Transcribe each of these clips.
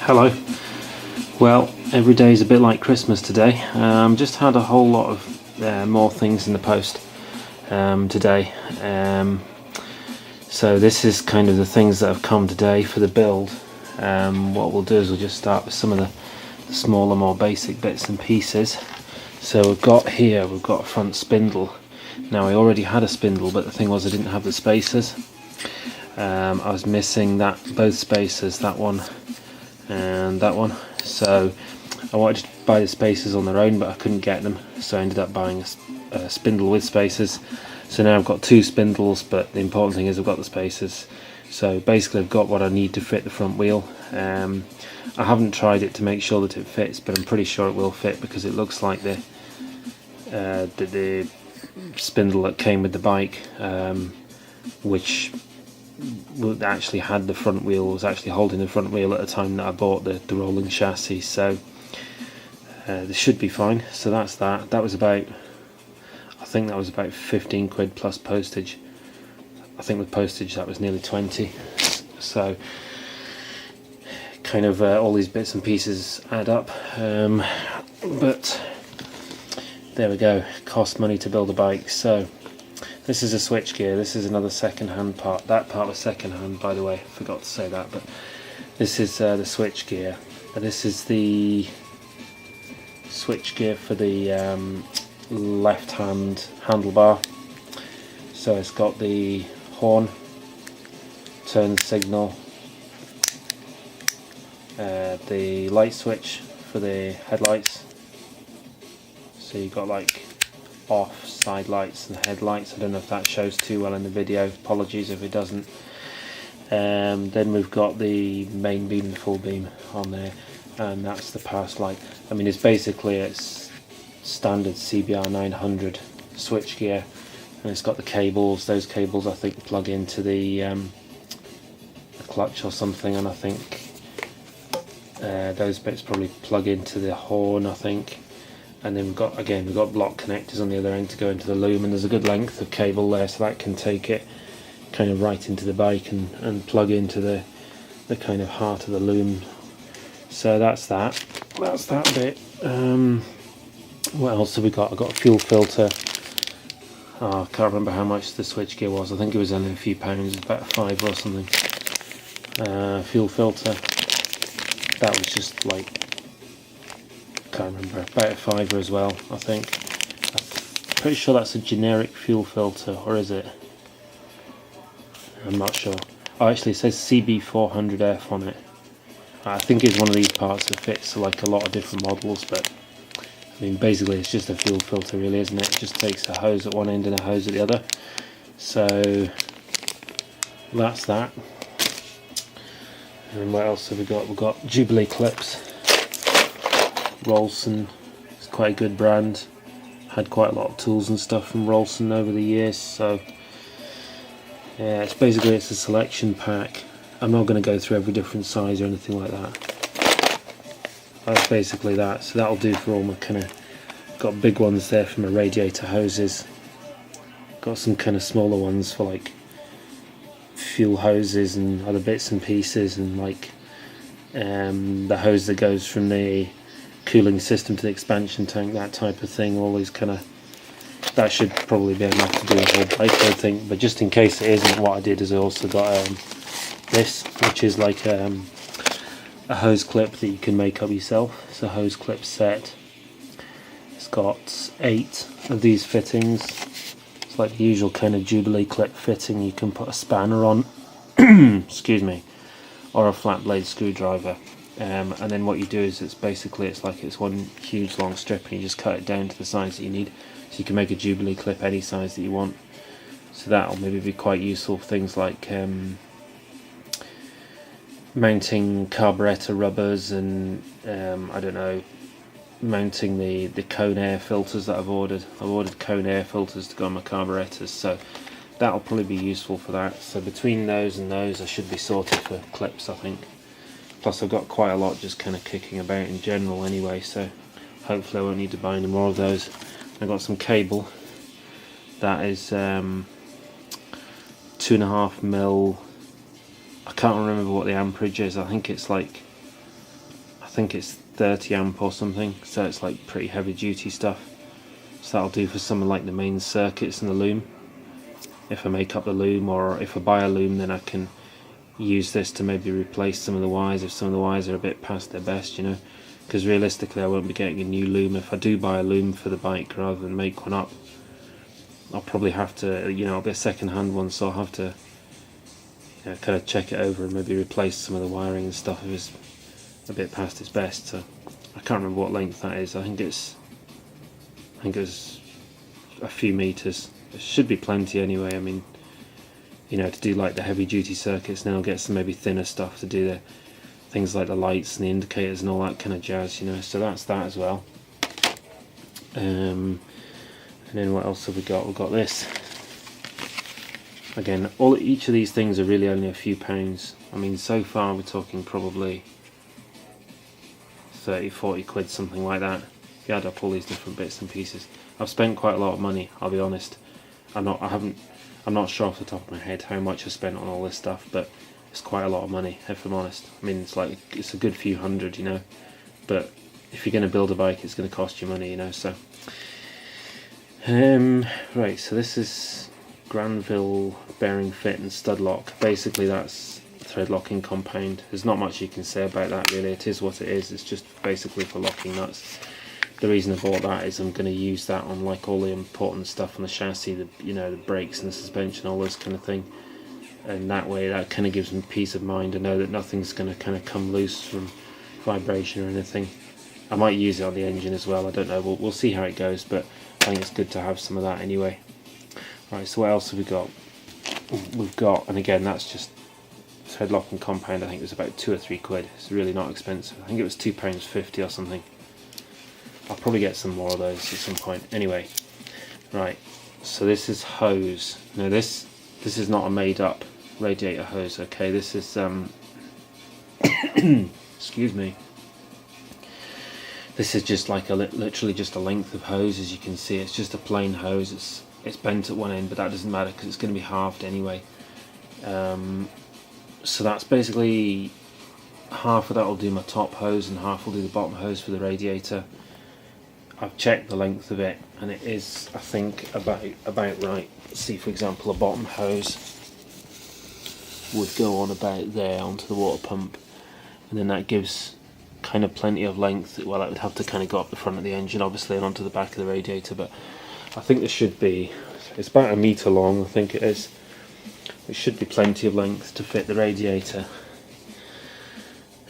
Hello. Well, every day is a bit like Christmas today. Just had a whole lot of more things in the post today. So this is kind of the things that have come today for the build. What we'll do is we'll just start with some of the smaller, more basic bits and pieces. So we've got a front spindle. Now I already had a spindle, but the thing was I didn't have the spacers. I was missing both spacers, that one and that one, so I wanted to buy the spacers on their own, but I couldn't get them, so I ended up buying a spindle with spacers. So now I've got two spindles, but the important thing is I've got the spacers. So basically I've got what I need to fit the front wheel. I haven't tried it to make sure that it fits, but I'm pretty sure it will fit because it looks like the spindle that came with the bike, which actually had the front wheel, was actually holding the front wheel at the time that I bought the rolling chassis, so this should be fine. So that's that. That was about, I think that was about 15 quid plus postage. I think with postage that was nearly 20. So kind of all these bits and pieces add up, but there we go, cost money to build a bike. So this is a switch gear. This is another second-hand part. That part was second-hand, by the way. I forgot to say that. But this is the switch gear. And this is the switch gear for the left-hand handlebar. So it's got the horn, turn signal, the light switch for the headlights. So you've got like off, side lights and headlights. I don't know if that shows too well in the video, apologies if it doesn't. Then we've got the main beam and full beam on there, and that's the pass light. I mean, it's standard CBR900 switch gear, and it's got the cables. Those cables I think plug into the clutch or something, and I think those bits probably plug into the horn, I think. And then we've got block connectors on the other end to go into the loom, and there's a good length of cable there, so that can take it kind of right into the bike and plug into the kind of heart of the loom. So that's that bit. What else have we got? I've got a fuel filter. I can't remember how much the switchgear was. I think it was only a few pounds, about £5 or something. Fuel filter. That was just like, can't remember, about £5 as well, I think. I'm pretty sure that's a generic fuel filter, or is it? I'm not sure. Oh, actually it says CB900RR on it. I think it's one of these parts that fits like a lot of different models, but I mean basically it's just a fuel filter really, isn't it? It just takes a hose at one end and a hose at the other. So that's that. And what else have we got? We've got Jubilee clips. Rolson, it's quite a good brand. Had quite a lot of tools and stuff from Rolson over the years, so yeah, it's a selection pack. I'm not going to go through every different size or anything like that. That's basically that. So that'll do for all my kind of, got big ones there for my radiator hoses. Got some kind of smaller ones for like fuel hoses and other bits and pieces, and like the hose that goes from the cooling system to the expansion tank, that type of thing. All these kind of, that should probably be enough to do a whole bike, I think. But just in case it isn't, what I did is I also got this, which is like a hose clip that you can make up yourself. It's a hose clip set. It's got 8 of these fittings. It's like the usual kind of Jubilee clip fitting. You can put a spanner on, excuse me, or a flat blade screwdriver. And then what you do is it's one huge long strip, and you just cut it down to the size that you need, so you can make a Jubilee clip any size that you want. So that'll maybe be quite useful for things like mounting carburetor rubbers, and I don't know, mounting the cone air filters that I've ordered. I've ordered cone air filters to go on my carburetors, so that'll probably be useful for that. So between those and those I should be sorted for clips, I think. Plus I've got quite a lot just kind of kicking about in general anyway, so hopefully I won't need to buy any more of those. I've got some cable that is 2.5mm. I can't remember what the amperage is. I think it's like think it's 30 amp or something, so it's like pretty heavy duty stuff. So that'll do for some of like the main circuits and the loom. If I make up the loom, or if I buy a loom, then I can use this to maybe replace some of the wires if some of the wires are a bit past their best, you know, because realistically I won't be getting a new loom. If I do buy a loom for the bike rather than make one up, I'll probably have to, you know, it'll be a second-hand one, so I'll have to, you know, kind of check it over and maybe replace some of the wiring and stuff if it's a bit past its best. So I can't remember what length that is. I think it's a few meters. It should be plenty anyway. I mean, you know, to do like the heavy duty circuits, then I'll get some maybe thinner stuff to do the things like the lights and the indicators and all that kind of jazz, you know. So that's that as well. And then what else have we got? We've got this. Again, each of these things are really only a few pounds. I mean, so far we're talking probably 30-40 quid, something like that. If you add up all these different bits and pieces, I've spent quite a lot of money, I'll be honest. I'm not sure off the top of my head how much I spent on all this stuff, but it's quite a lot of money, if I'm honest. I mean, it's a good few hundred, you know, but if you're going to build a bike, it's going to cost you money, you know. So right, so this is Granville bearing fit and stud lock. Basically that's thread locking compound. There's not much you can say about that really. It is what it is. It's just basically for locking nuts. The reason I bought that is I'm going to use that on like all the important stuff on the chassis, the brakes and the suspension, all this kind of thing. And that way, that kind of gives me peace of mind. I know that nothing's going to kind of come loose from vibration or anything. I might use it on the engine as well. I don't know. We'll see how it goes, but I think it's good to have some of that anyway. Right. So what else have we got? We've got, and again, that's just thread locking compound. I think it was about 2 or 3 quid. It's really not expensive. I think it was £2.50 or something. I'll probably get some more of those at some point. Anyway, right. So this is hose. Now this is not a made-up radiator hose. Okay, this is excuse me. This is just like literally just a length of hose. As you can see, it's just a plain hose. It's bent at one end, but that doesn't matter because it's going to be halved anyway. So that's basically half of that will do my top hose and half will do the bottom hose for the radiator. I've checked the length of it and it is, I think, about right. Let's see, for example, a bottom hose would go on about there onto the water pump, and then that gives kind of plenty of length. Well, it would have to kind of go up the front of the engine obviously and onto the back of the radiator, but I think this should be, it's about 1 metre long, I think it is. It should be plenty of length to fit the radiator,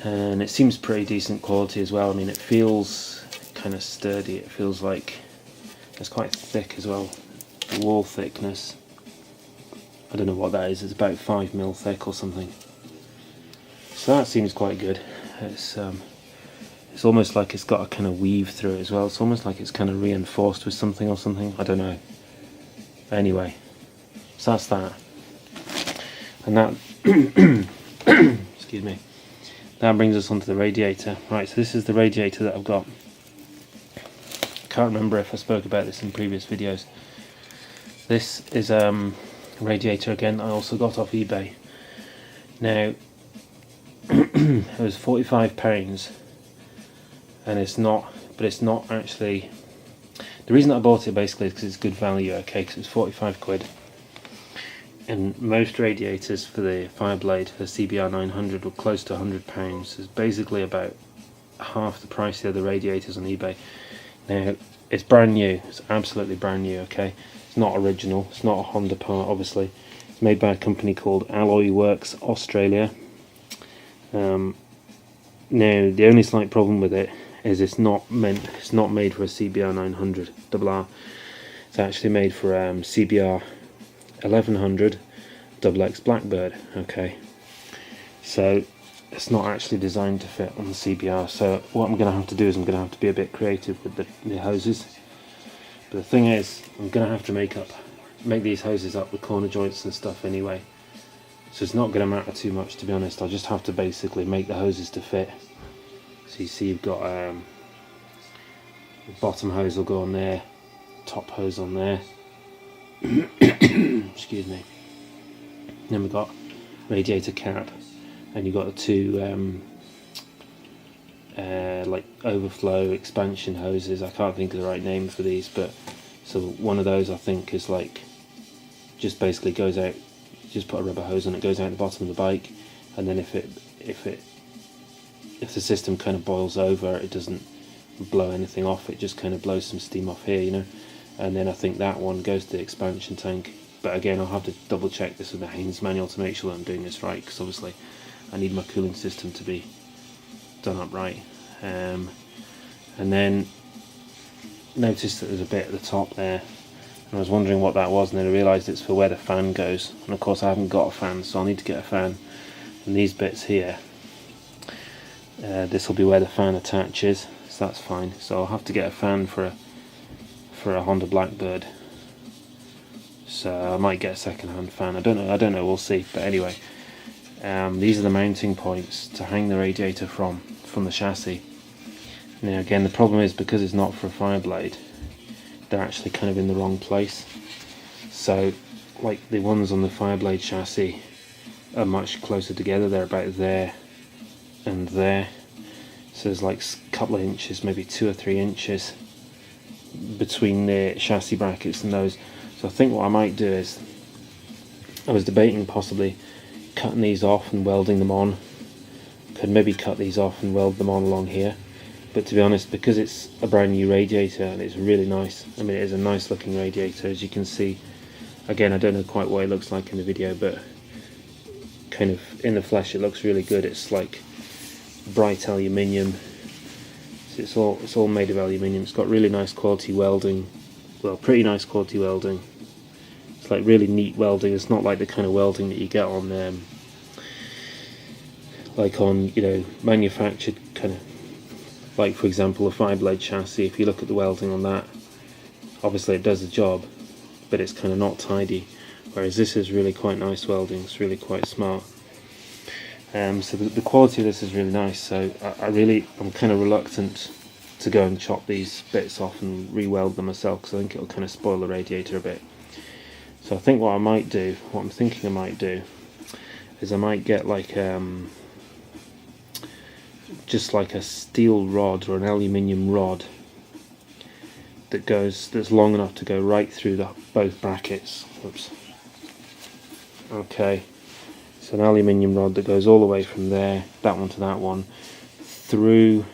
and it seems pretty decent quality as well. I mean, it feels kind of sturdy. It feels like it's quite thick as well. The wall thickness, I don't know what that is. It's about 5mm thick or something. So that seems quite good. It's almost like it's got a kind of weave through it as well. It's almost like it's kind of reinforced with something or something. I don't know. Anyway, so that's that. And that excuse me. That brings us onto the radiator. Right, so this is the radiator that I've got. Can't remember if I spoke about this in previous videos. This is a radiator again I also got off eBay. Now it was £45, and it's not actually, the reason I bought it basically is because it's good value, okay, because it's 45 quid, and most radiators for the Fireblade for the CBR900 were close to £100. It's basically about half the price of the other radiators on eBay. Now, it's brand new, it's absolutely brand new, okay? It's not original, it's not a Honda part, obviously. It's made by a company called Alloy Works Australia. Now, the only slight problem with it is it's not made for a CBR900RR. It's actually made for CBR1100 XX Blackbird, okay? So, it's not actually designed to fit on the CBR, so what I'm going to have to do is I'm going to have to be a bit creative with the hoses. But the thing is, I'm going to have to make these hoses up with corner joints and stuff anyway, so it's not going to matter too much, to be honest. I'll just have to basically make the hoses to fit. So you see you've got the bottom hose will go on there, top hose on there excuse me. Then we've got radiator cap, and you've got the two like overflow expansion hoses. I can't think of the right name for these, but so one of those I think is like just basically goes out, just put a rubber hose on it, goes out the bottom of the bike, and then if the system kind of boils over, it doesn't blow anything off, it just kind of blows some steam off here, you know. And then I think that one goes to the expansion tank, but again I'll have to double check this with the Haynes manual to make sure that I'm doing this right, because obviously I need my cooling system to be done up right. And then noticed that there's a bit at the top there, and I was wondering what that was, and then I realised it's for where the fan goes, and of course I haven't got a fan, so I'll need to get a fan. And these bits here, this will be where the fan attaches, so that's fine. So I'll have to get a fan for a Honda Blackbird, so I might get a second-hand fan. I don't know, we'll see. But anyway, these are the mounting points to hang the radiator from the chassis. Now again, the problem is because it's not for a Fireblade, they're actually kind of in the wrong place. So like the ones on the Fireblade chassis are much closer together, they're about there and there, so there's like a couple of inches, maybe 2 or 3 inches between the chassis brackets and those. So I think what I might do is, I was debating possibly cutting these off and welding them on. Could maybe cut these off and weld them on along here, but to be honest, because it's a brand new radiator and it's really nice, I mean it is a nice looking radiator, as you can see. Again, I don't know quite what it looks like in the video, but kind of in the flesh it looks really good. It's like bright aluminium, so it's all made of aluminium. It's got really nice quality welding, well, pretty nice quality welding. It's like really neat welding. It's not like the kind of welding that you get on like on, you know, manufactured kind of, like for example a Fireblade chassis. If you look at the welding on that, obviously it does the job, but it's kind of not tidy, whereas this is really quite nice welding. It's really quite smart. So the quality of this is really nice, so I'm kind of reluctant to go and chop these bits off and re-weld them myself, because I think it'll kind of spoil the radiator a bit. So I think what I'm thinking I might do is I might get like just like a steel rod or an aluminium rod that's long enough to go right through both brackets. Oops. Okay, so an aluminium rod that goes all the way from there, that one to that one, through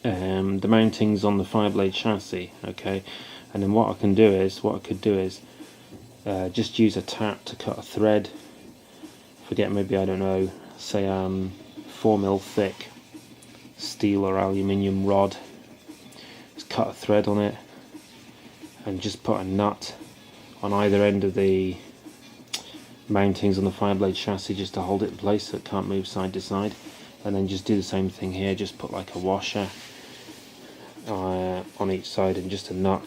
the mountings on the Fireblade chassis. Okay, and then what I could do is just use a tap to cut a thread. Forget, maybe, I don't know, say 4mm thick steel or aluminium rod. Just cut a thread on it and just put a nut on either end of the mountings on the Fireblade chassis just to hold it in place so it can't move side to side. And then just do the same thing here, just put like a washer on each side and just a nut.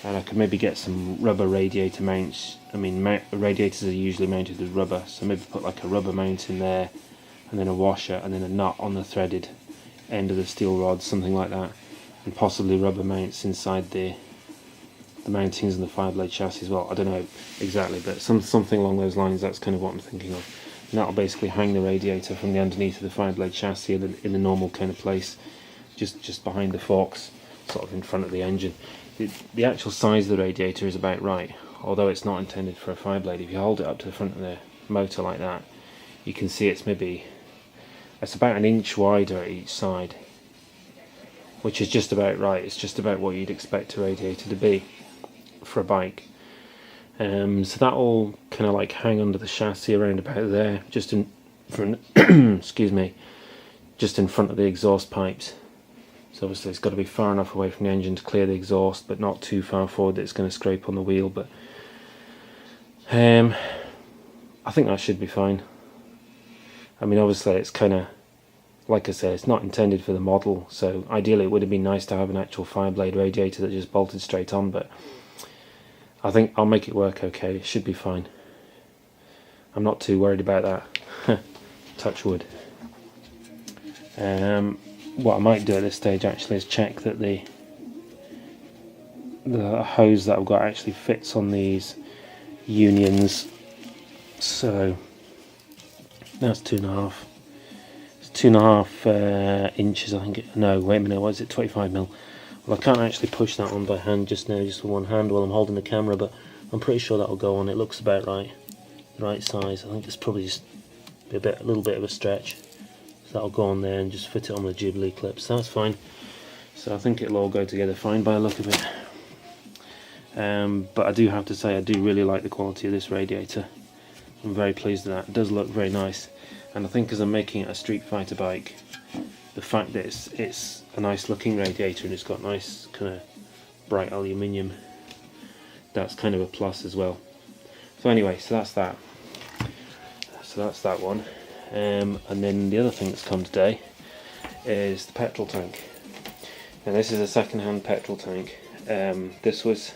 And I could maybe get some rubber radiator mounts. I mean, radiators are usually mounted with rubber, so maybe put like a rubber mount in there, and then a washer, and then a nut on the threaded end of the steel rod, something like that, and possibly rubber mounts inside the mountings in the Fireblade chassis as well. I don't know exactly, but something along those lines. That's kind of what I'm thinking of. And that'll basically hang the radiator from the underneath of the Fireblade chassis in the normal kind of place, just behind the forks, sort of in front of the engine. The actual size of the radiator is about right, although it's not intended for a Fireblade. If you hold it up to the front of the motor like that, you can see it's about an inch wider at each side, which is just about right. It's just about what you'd expect a radiator to be for a bike. So that will kind of like hang under the chassis around about there, just in front excuse me, just in front of the exhaust pipes. So obviously it's got to be far enough away from the engine to clear the exhaust, but not too far forward that it's going to scrape on the wheel. But I think that should be fine. I mean, obviously it's kind of, like I say, it's not intended for the model, so ideally it would have been nice to have an actual Fireblade radiator that just bolted straight on, but I think I'll make it work okay. It should be fine. I'm not too worried about that. Touch wood. What I might do at this stage actually is check that the hose that I've got actually fits on these unions. So that's 2.5. It's 2.5 inches, I think. No, wait a minute, what is it? 25mm. Well, I can't actually push that on by hand just now, just with one hand while I'm holding the camera, but I'm pretty sure that'll go on. It looks about right size. I think it's probably just a little bit of a stretch. So that'll go on there and just fit it on the Jubilee clip. So that's fine. So I think it'll all go together fine by the look of it. But I do have to say, I do really like the quality of this radiator. I'm very pleased with that. It does look very nice, and I think as I'm making it a street fighter bike, the fact that it's a nice looking radiator and it's got nice kind of bright aluminium, that's kind of a plus as well. So anyway, so that's that. So that's that one. And then the other thing that's come today is the petrol tank. Now this is a second-hand petrol tank. This was,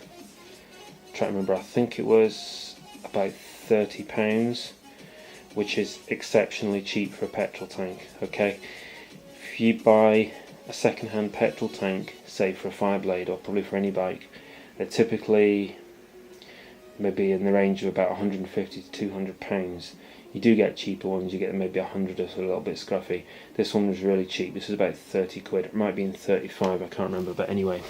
I'm trying to remember, I think it was about £30, which is exceptionally cheap for a petrol tank. Okay, if you buy a second-hand petrol tank, say for a Fireblade or probably for any bike, they're typically maybe in the range of about £150 to £200. You do get cheaper ones, you get maybe 100 or so, a little bit scruffy. This one was really cheap. This is about 30 quid. It might be in 35, I can't remember, but anyway,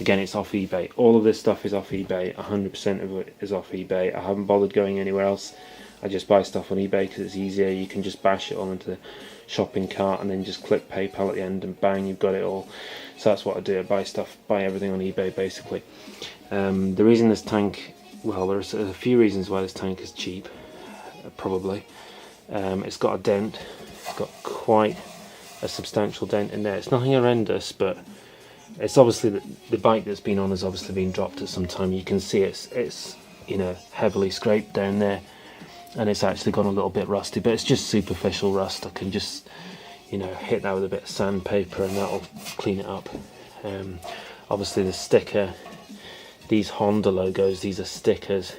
again, it's off eBay. All of this stuff is off eBay. 100% of it is off eBay. I haven't bothered going anywhere else. I just buy stuff on eBay because it's easier. You can just bash it all into the shopping cart and then just click PayPal at the end and bang, you've got it all. So that's what I do. I buy everything on eBay basically. The reason this tank, well, there's a few reasons why this tank is cheap. Probably. It's got a dent. It's got quite a substantial dent in there. It's nothing horrendous, but it's obviously the bike that's been on has obviously been dropped at some time. You can see it's you know, heavily scraped down there, and it's actually gone a little bit rusty, but it's just superficial rust. I can just, you know, hit that with a bit of sandpaper and that'll clean it up. Obviously the sticker, these Honda logos, these are stickers.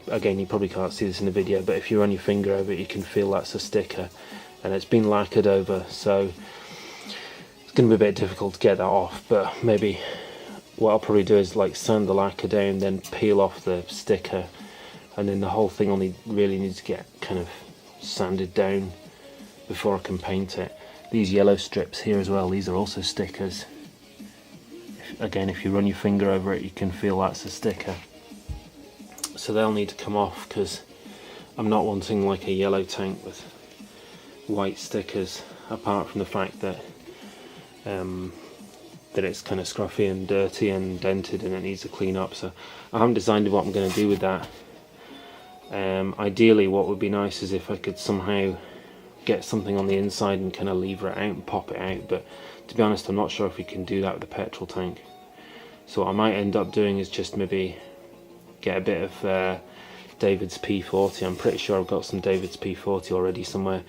Again, you probably can't see this in the video, but if you run your finger over it, you can feel that's a sticker, and it's been lacquered over, so it's going to be a bit difficult to get that off. But maybe what I'll probably do is like sand the lacquer down, then peel off the sticker, and then the whole thing only really needs to get kind of sanded down before I can paint it. These yellow strips here as well, these are also stickers. Again, if you run your finger over it, you can feel that's a sticker. So they'll need to come off because I'm not wanting like a yellow tank with white stickers, apart from the fact that that it's kind of scruffy and dirty and dented and it needs to clean up. So I haven't decided what I'm going to do with that. Ideally what would be nice is if I could somehow get something on the inside and kind of lever it out and pop it out, but to be honest I'm not sure if we can do that with the petrol tank. So what I might end up doing is just maybe get a bit of David's P40. I'm pretty sure I've got some David's P40 already somewhere,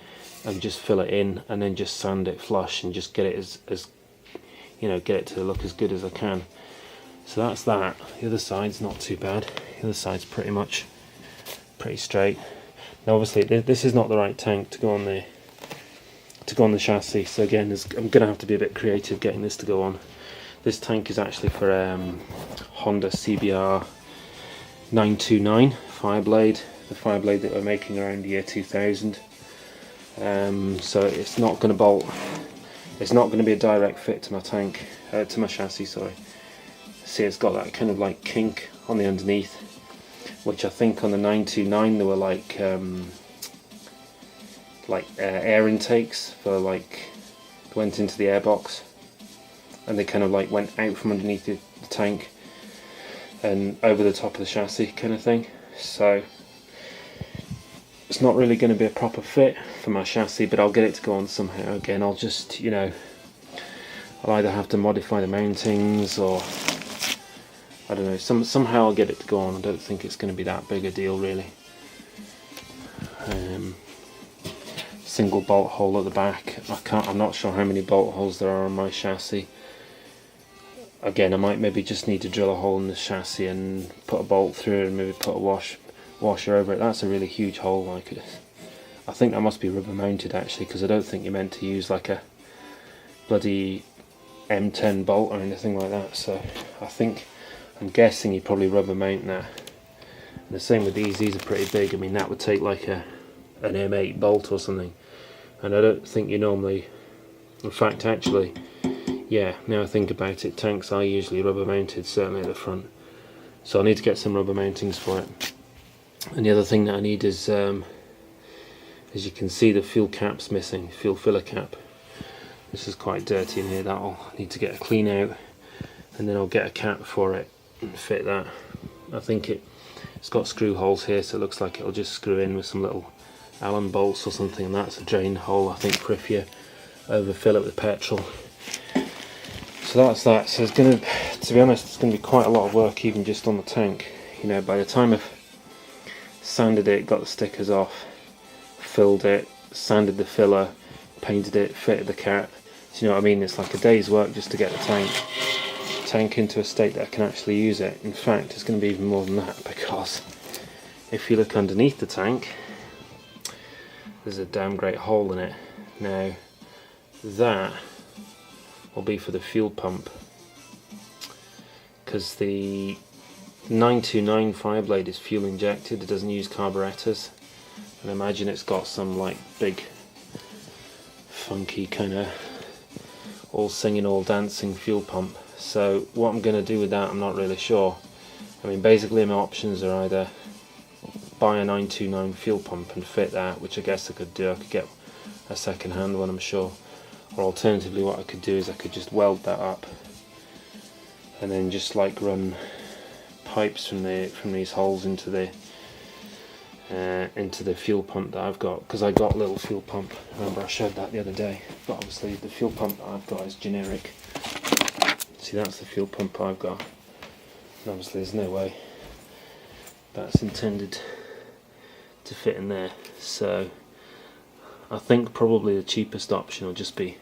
and just fill it in and then just sand it flush and just get it as you know, get it to look as good as I can. So that's that. The other side's not too bad. The other side's pretty straight. Now obviously this is not the right tank to go on the chassis, so again I'm gonna have to be a bit creative getting this to go on. This tank is actually for Honda CBR900RR Fireblade, the Fireblade that we're making around the year 2000. So it's not going to bolt. It's not going to be a direct fit to my tank, to my chassis. Sorry. See, it's got that kind of like kink on the underneath, which I think on the 929 there were like air intakes for like went into the airbox, and they kind of like went out from underneath the tank and over the top of the chassis kind of thing. So it's not really going to be a proper fit for my chassis, but I'll get it to go on somehow. Again, I'll just, you know, I'll either have to modify the mountings or I don't know, somehow I'll get it to go on. I don't think it's going to be that big a deal really. Single bolt hole at the back. I'm not sure how many bolt holes there are on my chassis. Again, I might maybe just need to drill a hole in the chassis and put a bolt through it and maybe put a washer over it. That's a really huge hole. I think that must be rubber mounted actually, because I don't think you're meant to use like a bloody M10 bolt or anything like that. So I'm guessing you probably rubber mount that. And the same with these are pretty big. I mean, that would take like an M8 bolt or something. and I don't think you normally, in fact actually, yeah, now I think about it, tanks are usually rubber mounted, certainly at the front, so I need to get some rubber mountings for it. And the other thing that I need is, as you can see, the fuel cap's missing, fuel filler cap. This is quite dirty in here, that'll need to get a clean out, and then I'll get a cap for it and fit that. I think it's got screw holes here, so it looks like it'll just screw in with some little Allen bolts or something, and that's a drain hole, I think, for if you overfill it with petrol. So that's that. So it's going to be honest, it's going to be quite a lot of work even just on the tank. You know, by the time I've sanded it, got the stickers off, filled it, sanded the filler, painted it, fitted the cap, so you know what I mean, it's like a day's work just to get the tank into a state that I can actually use it. In fact, it's going to be even more than that, because if you look underneath the tank, there's a damn great hole in it. Now that will be for the fuel pump, because the 929 Fireblade is fuel injected, it doesn't use carburetors, and I imagine it's got some like big funky kind of all singing all dancing fuel pump. So what I'm going to do with that, I'm not really sure. I mean, basically my options are either buy a 929 fuel pump and fit that, which I guess I could do, I could get a second hand one, I'm sure, or alternatively what I could do is I could just weld that up and then just like run pipes from these holes into the fuel pump that I've got, because I got a little fuel pump, remember I showed that the other day, but obviously the fuel pump that I've got is generic. See, that's the fuel pump I've got, and obviously there's no way that's intended to fit in there, so I think probably the cheapest option will just be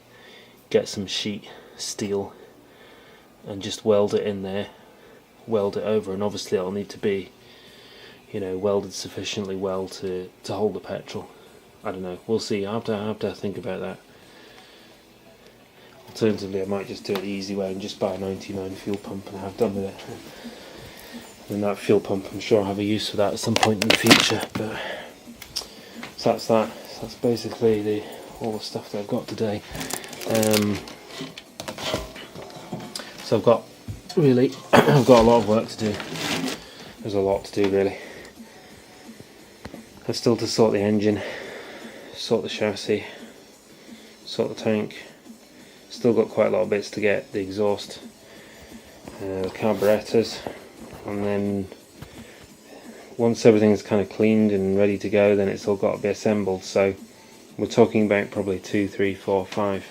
get some sheet steel and just weld it in there, weld it over, and obviously it'll need to be, you know, welded sufficiently well to hold the petrol. I don't know, we'll see. I have to think about that. Alternatively, I might just do it the easy way and just buy a 99 fuel pump and have done with it. And that fuel pump, I'm sure I'll have a use for that at some point in the future. But so that's that. So that's basically all the stuff that I've got today. So I've got I've got a lot of work to do. There's a lot to do really. I've still to sort the engine, sort the chassis, sort the tank. Still got quite a lot of bits to get, the exhaust, the carburetors, and then once everything's kind of cleaned and ready to go, then it's all got to be assembled. So we're talking about probably 2, 3, 4, 5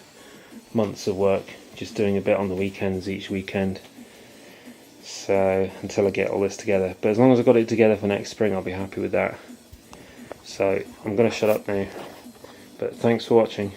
months of work, just doing a bit on the weekends each weekend. So until I get all this together, but as long as I've got it together for next spring, I'll be happy with that. So I'm going to shut up now, but thanks for watching.